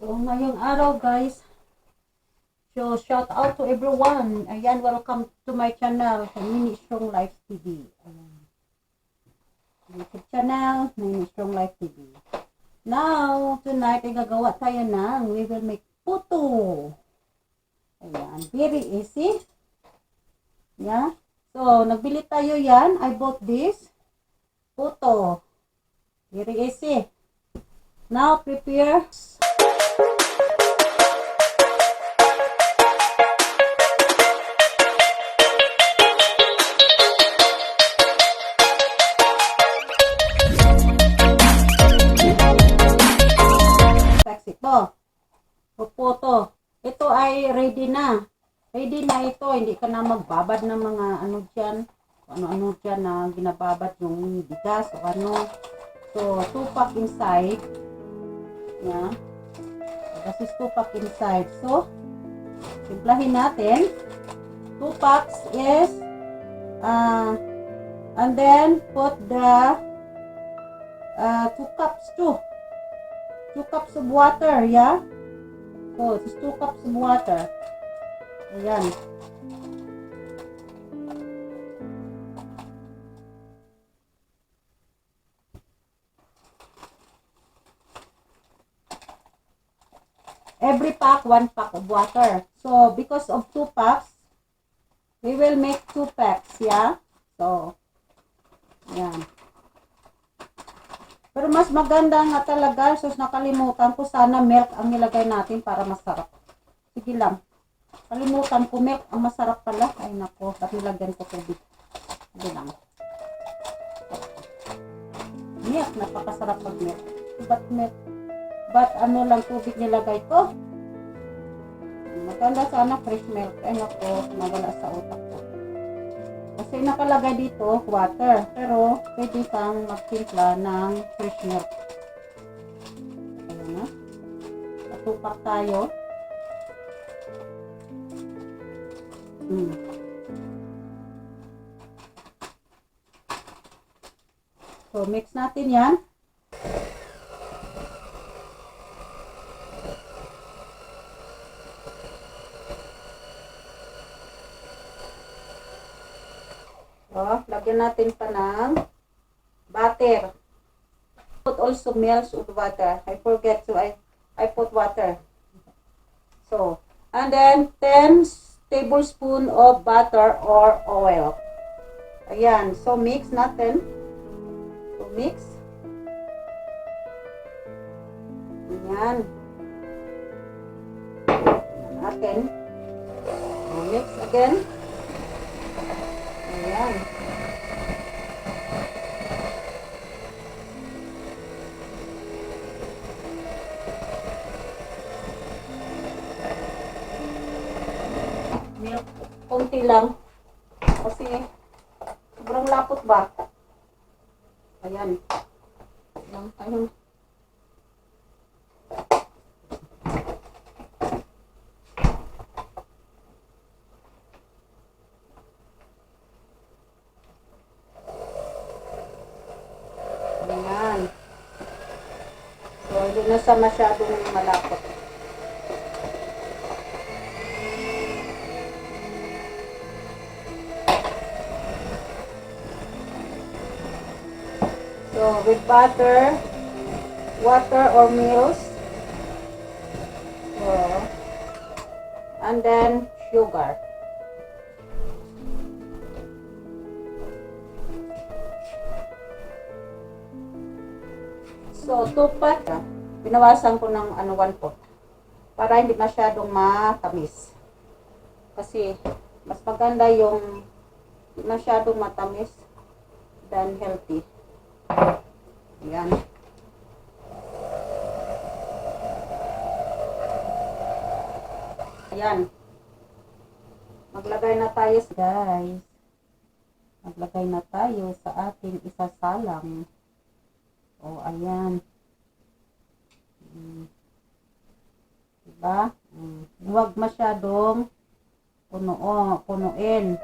So, ngayong araw guys, so shout out to everyone. Ayan, welcome to my channel, Mini Strong Life TV. Ayan. YouTube channel, Mini Strong Life TV. Now, tonight ay gagawa tayo ng, we will make puto. Ayan, very easy. Yeah. So, nagbili tayo yan. I bought this. Puto. Very easy. Now, prepare. Ito. Puputo. Ito ay ready na. Ready na ito. Hindi ka na magbabad ng mga ano dyan. Ano-ano dyan na ginababad yung bigas o ano. So, 2 pack inside. Yeah. This is 2 pack inside. So, simplahin natin. 2 packs is and then put the 2 cups too. 2 cups of water, yeah? So, it's 2 cups of water. Ayan. Every pack, 1 pack of water. So, because of 2 packs, we will make 2 packs, yeah? So, ayan. Pero mas maganda nga talaga, so nakalimutan ko, sana milk ang nilagay natin para masarap. Sige lang. Kalimutan ko, milk ang masarap pala. Ay nako, at nilagyan ko tubig. Sige lang. Milk, napakasarap pag milk. But ano lang tubig nilagay ko. Maganda sana fresh milk. Ay nako, nawala sa utak ko. Kasi nakalagay dito, water. Pero, pwede kang magtimpla ng fresh milk. Ayan na. Patupak tayo. So, mix natin yan. So, lagyan natin pa ng butter. Put also melts of water. I forget, so I put water. So, and then 10 tablespoon of butter or oil. Ayan, so mix natin. So, mix. Ayan. Ayan natin. So, mix again. Ayan. Milk, konti lang. Kasi, sobrang lapot ba? Ayan. Ayan. Ayan. So, hindi na sa masyadong malapot. So, with butter, water or milk, so, and then sugar. So, 2 pot, binawasan ko ng 1 pot para hindi masyadong matamis. Kasi, mas maganda yung masyadong matamis than healthy. Ayan. Ayan. Maglagay na tayo, guys. Maglagay na tayo sa ating isasalang. O, ayan. Diba? Huwag masyadong punuin.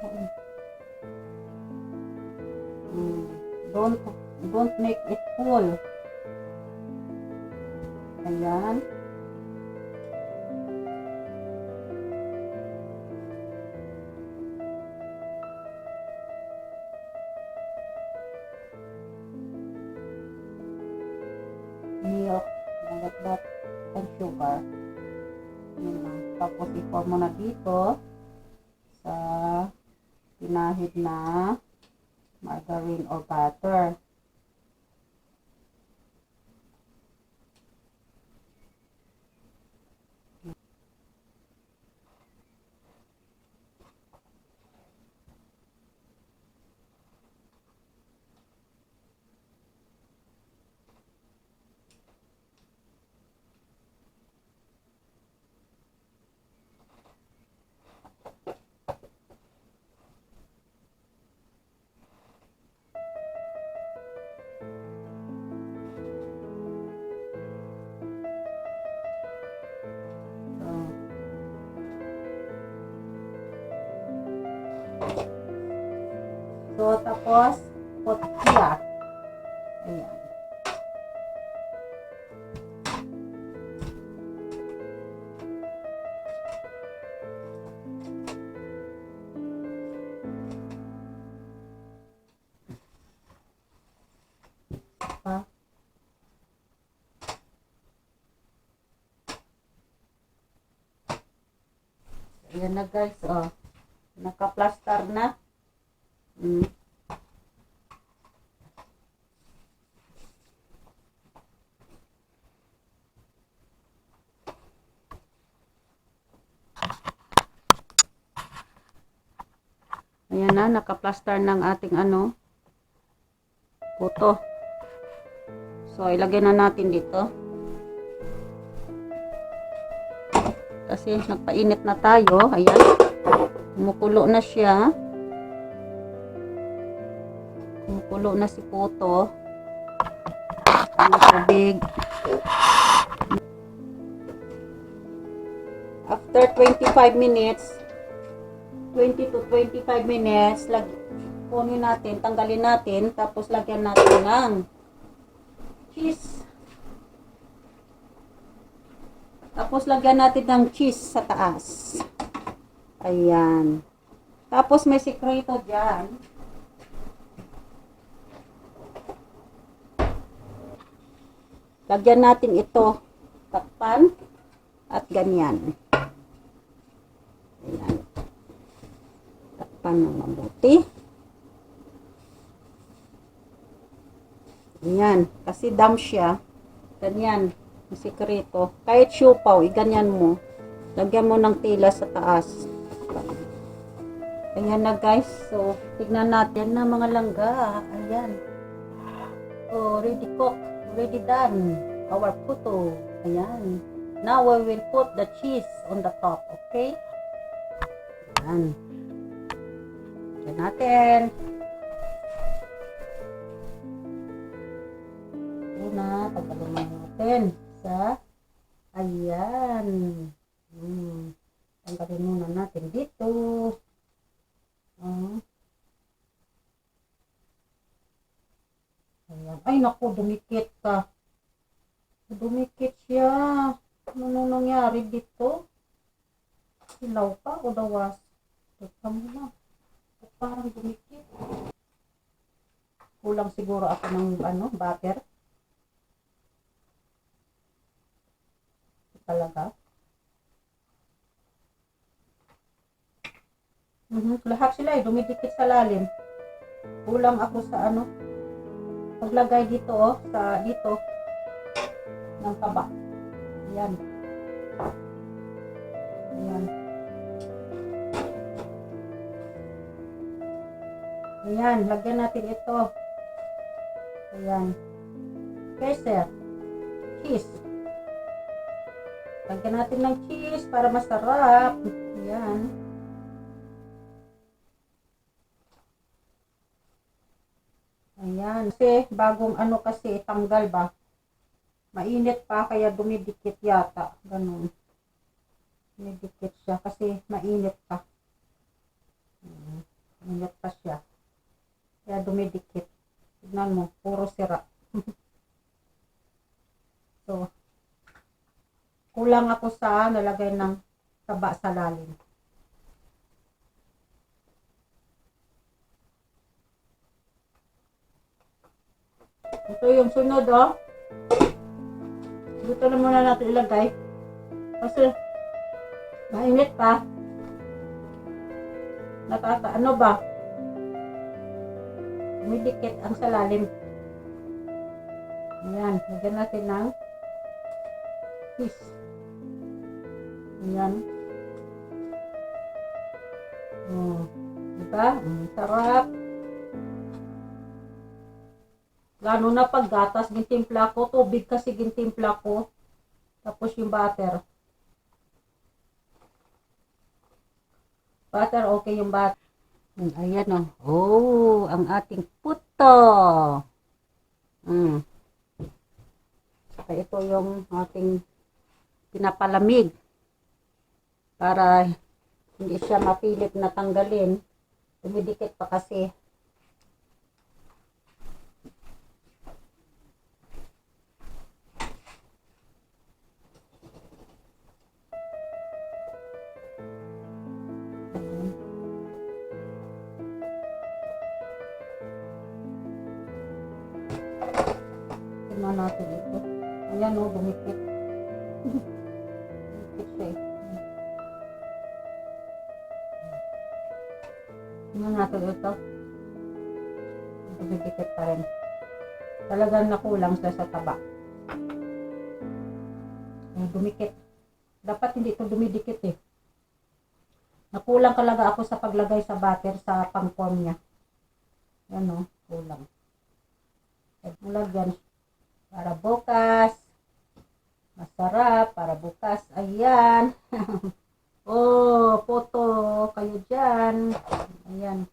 Don't make it full. Ayan. Pinagdat ang sugar. Yun lang. Tapos i-pour mo na dito sa pinahid na margarine or butter. So, tapos, potya. Ayan. Pa. Ayan na guys, oh. Naka-plaster na. Ayan na, naka-plaster ng ating puto. So, ilagay na natin dito. Kasi nagpainit na tayo. Ayan. Kumukulo na siya. Kumukulo na si puto. Ang tubig. After 25 minutes, 20 to 25 minutes, kunin natin, tanggalin natin, tapos lagyan natin ng cheese. Tapos lagyan natin ng cheese sa taas. Ayan. Tapos may sikreto dyan. Lagyan natin ito. Takpan. At ganyan. Ayan. Takpan ng mabuti. Ayan. Kasi dam siya. Ganyan. Ang sikreto. Kahit siupaw, iganyan mo. Lagyan mo ng tela sa taas. Ayan na guys. So, tignan natin na mga langga. Ayan. So, ready cook. Ready done. Our puto. Ayan. Now, we will put the cheese on the top. Okay? Ayan. Ayan natin. Una, pagkalumay natin. Ayan. Tanggalin muna natin dito. Ayan. Ay, naku, dumikit ka. Dumikit siya. Ano nangyari dito? Hilaw pa o dawas? Teka muna. Parang dumikit. Kulang siguro ako ng butter. Talaga. Lahat sila dumidikit sa lalim. Kulang ako sa paglagay dito sa dito ng taba. Ayan. Ayan. Ayan, lagyan natin ito. Ayan. Kaiser. Cheese. Lagyan natin ng cheese para masarap. Ayan. Ayan. Kasi bagong kasi tanggal ba. Mainit pa kaya dumidikit yata. Ganun. Dumidikit siya kasi mainit pa. Mainit pa siya. Kaya dumidikit. Tignan mo. Puro sira. So, kulang ako sa nalagay ng taba sa lalim. Ito yung sunod, Dito na muna natin ilagay. Kasi, mainit pa. Ano ba? Umidikit ang salalim. Ayan, lagyan natin ng cheese. Ayan. Oh, diba? Sarap. Lalo na pag gatas, gintimpla ko. Tubig kasi gintimpla ko. Tapos yung butter. Butter, okay yung butter. Ayan o. Oh, ang ating puto. Ito yung ating pinapalamig. Para hindi siya mapilit na tanggalin. Dumidikit pa kasi. Tingnan natin ito. Ayan o, dumikit. Dumikit siya eh. Tingnan natin ito. Dumikit pa rin. Talagang nakulang siya sa taba. Dumikit. Dapat hindi ito dumidikit eh. Nakulang talaga ako sa paglagay sa butter sa pang-form niya. Yan o, kulang. Lagyan para bukas. Masarap para bukas. Ayan. Oh, photo kayo dyan. Ayan.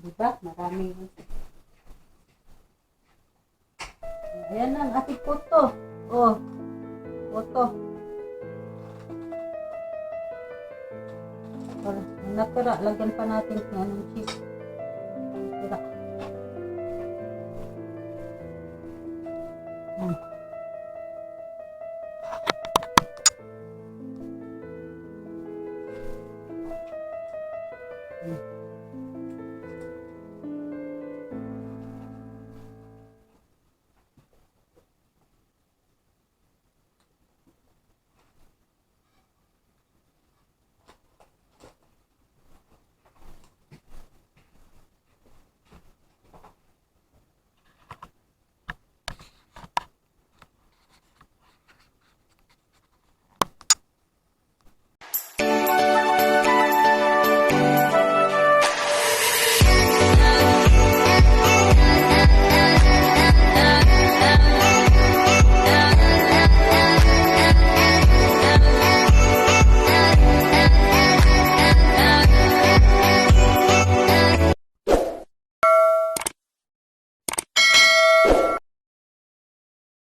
Diba? Marami. Ayan na ang ating photo. Oh, photo. Natira, lagyan pa natin yan ng cheese. Natira.